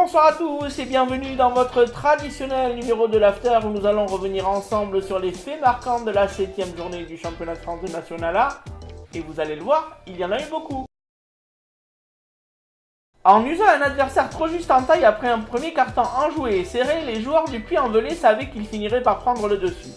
Bonsoir à tous et bienvenue dans votre traditionnel numéro de l'After où nous allons revenir ensemble sur les faits marquants de la 7ème journée du championnat de France de National A. Et vous allez le voir, il y en a eu beaucoup. En usant un adversaire trop juste en taille après un premier carton enjoué et serré, les joueurs du Puy-en-Velay savaient qu'ils finiraient par prendre le dessus.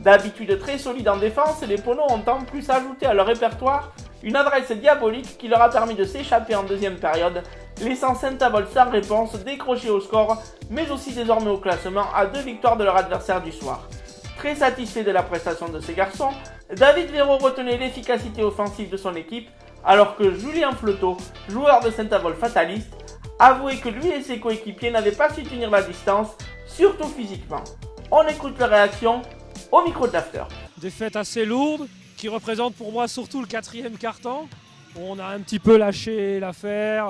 D'habitude très solides en défense, les Poneaux ont en plus ajouté à leur répertoire une adresse diabolique qui leur a permis de s'échapper en deuxième période, laissant Saint-Avold sans réponse, décroché au score, mais aussi désormais au classement à 2 victoires de leur adversaire du soir. Très satisfait de la prestation de ces garçons, David Véro retenait l'efficacité offensive de son équipe, alors que Julien Fleuteau, joueur de Saint-Avold fataliste, avouait que lui et ses coéquipiers n'avaient pas su tenir la distance, surtout physiquement. On écoute leur réaction au micro de l'After. Défaite assez lourde, qui représente pour moi surtout le quatrième quart-temps. On a un petit peu lâché l'affaire.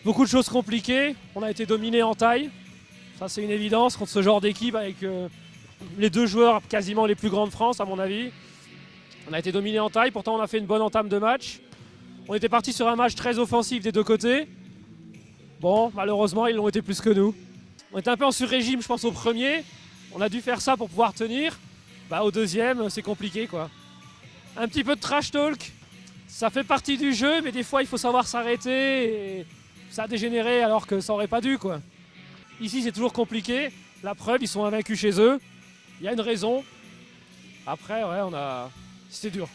Beaucoup de choses compliquées. On a été dominé en taille. Ça, c'est une évidence contre ce genre d'équipe avec les deux joueurs quasiment les plus grands de France, à mon avis. On a été dominé en taille. Pourtant, on a fait une bonne entame de match. On était parti sur un match très offensif des deux côtés. Bon, malheureusement, ils l'ont été plus que nous. On était un peu en sur-régime, je pense, au premier. On a dû faire ça pour pouvoir tenir. Au deuxième, c'est compliqué, quoi. Un petit peu de trash talk. Ça fait partie du jeu, mais des fois, il faut savoir s'arrêter. Et ça a dégénéré alors que ça n'aurait pas dû, quoi. Ici, c'est toujours compliqué. La preuve, ils sont invaincus chez eux. Il y a une raison. Après, ouais, c'était dur.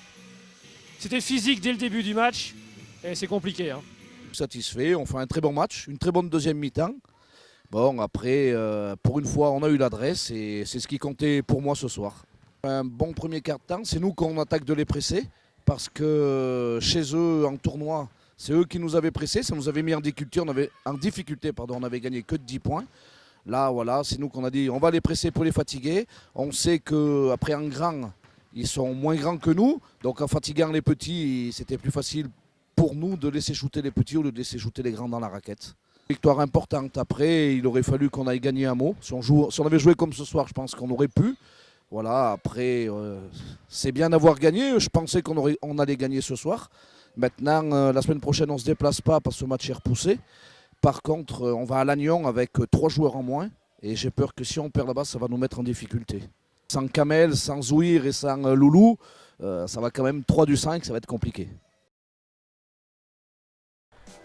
C'était physique dès le début du match. Et c'est compliqué, hein. Satisfait, on fait un très bon match, une très bonne deuxième mi-temps. Bon, après, pour une fois, on a eu l'adresse et c'est ce qui comptait pour moi ce soir. Un bon premier quart-temps, c'est nous qu'on attaque de les presser parce que chez eux, en tournoi, c'est eux qui nous avaient pressés, ça nous avait mis en difficulté, on avait gagné que de 10 points. Là, voilà, c'est nous qu'on a dit, on va les presser pour les fatiguer. On sait qu'après en grand, ils sont moins grands que nous, donc en fatiguant les petits, c'était plus facile pour nous de laisser shooter les petits au lieu de laisser shooter les grands dans la raquette. Victoire importante. Après, il aurait fallu qu'on aille gagner un mot. Si on avait joué comme ce soir, je pense qu'on aurait pu. Voilà, après, c'est bien d'avoir gagné. Je pensais qu'on allait gagner ce soir. Maintenant, la semaine prochaine, on ne se déplace pas parce que ce match est repoussé. Par contre, on va à Lannion avec 3 joueurs en moins. Et j'ai peur que si on perd là-bas, ça va nous mettre en difficulté. Sans Kamel, sans Zouir et sans Loulou, ça va quand même 3 du 5, ça va être compliqué.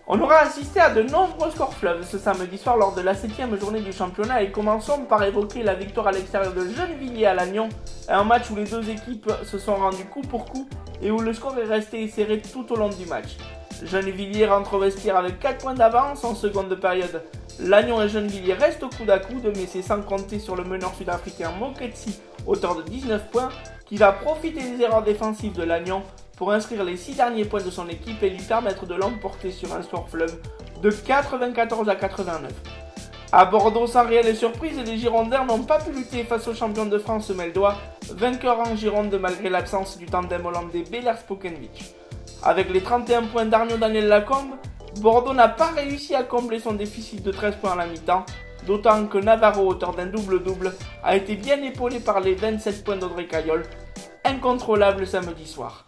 On aura assisté à de nombreux scores fleuves ce samedi soir lors de la 7ème journée du championnat et commençons par évoquer la victoire à l'extérieur de Gennevilliers à Lannion, un match où les deux équipes se sont rendues coup pour coup et où le score est resté serré tout au long du match. Gennevilliers rentre au vestiaire avec 4 points d'avance en seconde période. Lannion et Gennevilliers restent au coude à coude, mais c'est sans compter sur le meneur sud-africain Moketsi, auteur de 19 points, qui va profiter des erreurs défensives de Lannion pour inscrire les 6 derniers points de son équipe et lui permettre de l'emporter sur un score fleuve de 94 à 89. À Bordeaux, sans réelle surprise, les Girondins n'ont pas pu lutter face aux champions de France meldois, vainqueurs en Gironde malgré l'absence du tandem hollandais Bellers-Spokenwich. Avec les 31 points d'Arnaud Daniel Lacombe, Bordeaux n'a pas réussi à combler son déficit de 13 points à la mi-temps, d'autant que Navarro, auteur d'un double-double, a été bien épaulé par les 27 points d'Audrey Caillol, incontrôlable samedi soir.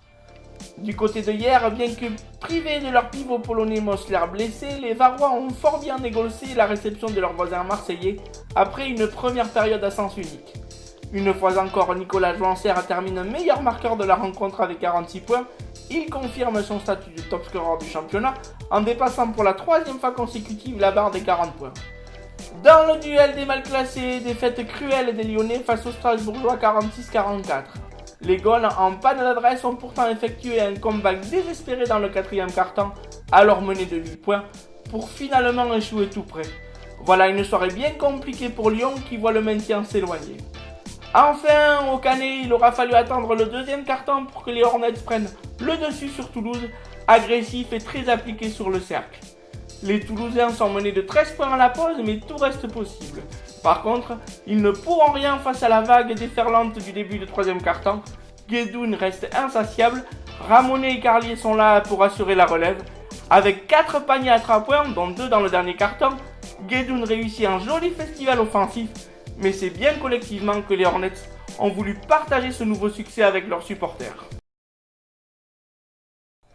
Du côté de hier, bien que privés de leur pivot polonais Mosler blessé, les Varois ont fort bien négocié la réception de leurs voisins marseillais après une première période à sens unique. Une fois encore, Nicolas Jouancer termine meilleur marqueur de la rencontre avec 46 points. Il confirme son statut de top scorer du championnat en dépassant pour la 3e fois consécutive la barre des 40 points. Dans le duel des mal classés, défaite cruelle des Lyonnais face aux Strasbourgeois 46-44. Les Gaules, en panne d'adresse, ont pourtant effectué un comeback désespéré dans le 4e quart-temps, alors mené de 8 points, pour finalement échouer tout près. Voilà une soirée bien compliquée pour Lyon qui voit le maintien s'éloigner. Enfin, au Canet, il aura fallu attendre le 2e quart-temps pour que les Hornets prennent le dessus sur Toulouse, agressif et très appliqué sur le cercle. Les Toulousains sont menés de 13 points à la pause, mais tout reste possible. Par contre, ils ne pourront rien face à la vague déferlante du début de 3e quart-temps. Guédoun reste insatiable, Ramonet et Carlier sont là pour assurer la relève. Avec 4 paniers à 3 points, dont 2 dans le dernier quart-temps, Guédoun réussit un joli festival offensif, mais c'est bien collectivement que les Hornets ont voulu partager ce nouveau succès avec leurs supporters.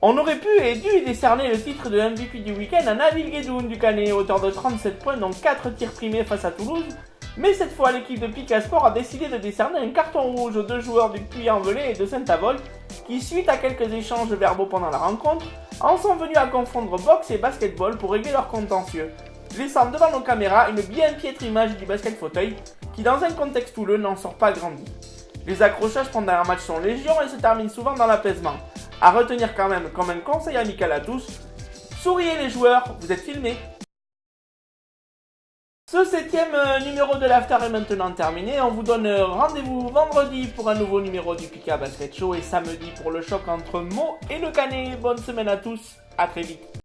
On aurait pu et dû décerner le titre de MVP du week-end à Nabil Guedoun du Canet, auteur de 37 points dont 4 tirs primés face à Toulouse. Mais cette fois, l'équipe de Pika Sport a décidé de décerner un carton rouge aux 2 joueurs du Puy-en-Velay et de Saint-Avold qui, suite à quelques échanges verbaux pendant la rencontre, en sont venus à confondre boxe et basketball pour régler leur contentieux, laissant devant nos caméras une bien piètre image du basket fauteuil qui, dans un contexte houleux, n'en sort pas grandi. Les accrochages pendant un match sont légion et se terminent souvent dans l'apaisement. À retenir quand même comme un conseil amical à tous, souriez les joueurs, vous êtes filmés. Ce 7e numéro de l'After est maintenant terminé. On vous donne rendez-vous vendredi pour un nouveau numéro du Pika Basket Show et samedi pour le choc entre Meaux et le Canet. Bonne semaine à tous, à très vite.